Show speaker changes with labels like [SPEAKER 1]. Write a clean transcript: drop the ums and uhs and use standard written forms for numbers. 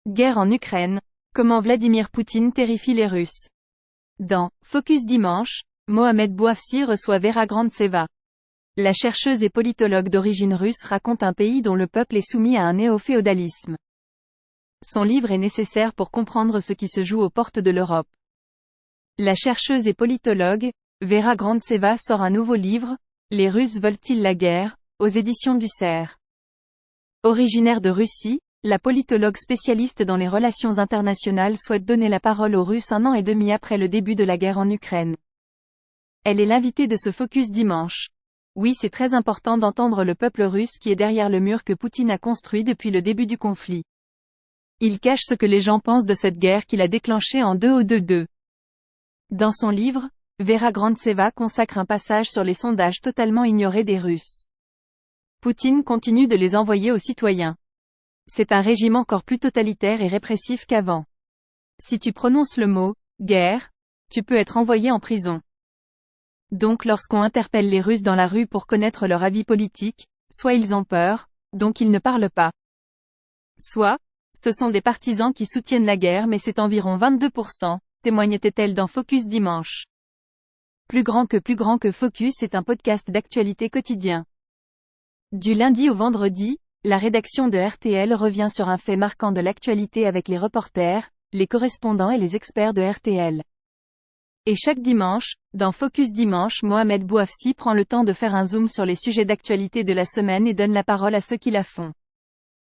[SPEAKER 1] Guerre en Ukraine. Comment Vladimir Poutine terrifie les Russes. Dans Focus Dimanche, Mohamed Bouafsi reçoit Vera Grandseva. La chercheuse et politologue d'origine russe raconte un pays dont le peuple est soumis à un néo-féodalisme. Son livre est nécessaire pour comprendre ce qui se joue aux portes de l'Europe. La chercheuse et politologue, Vera Grandseva sort un nouveau livre, Les Russes veulent-ils la guerre, aux éditions du Cerf. Originaire de Russie, la politologue spécialiste dans les relations internationales souhaite donner la parole aux Russes 1 an et demi après le début de la guerre en Ukraine. Elle est l'invitée de ce Focus Dimanche. Oui, c'est très important d'entendre le peuple russe qui est derrière le mur que Poutine a construit depuis le début du conflit. Il cache ce que les gens pensent de cette guerre qu'il a déclenchée en 2022. Dans son livre, Vera Grandseva consacre un passage sur les sondages totalement ignorés des Russes. Poutine continue de les envoyer aux citoyens. C'est un régime encore plus totalitaire et répressif qu'avant. Si tu prononces le mot « guerre », tu peux être envoyé en prison. Donc lorsqu'on interpelle les Russes dans la rue pour connaître leur avis politique, soit ils ont peur, donc ils ne parlent pas. Soit, ce sont des partisans qui soutiennent la guerre mais c'est environ 22%, témoignait-elle dans Focus Dimanche. Plus grand que Focus est un podcast d'actualité quotidien. Du lundi au vendredi, la rédaction de RTL revient sur un fait marquant de l'actualité avec les reporters, les correspondants et les experts de RTL. Et chaque dimanche, dans Focus Dimanche, Mohamed Bouafsi prend le temps de faire un zoom sur les sujets d'actualité de la semaine et donne la parole à ceux qui la font.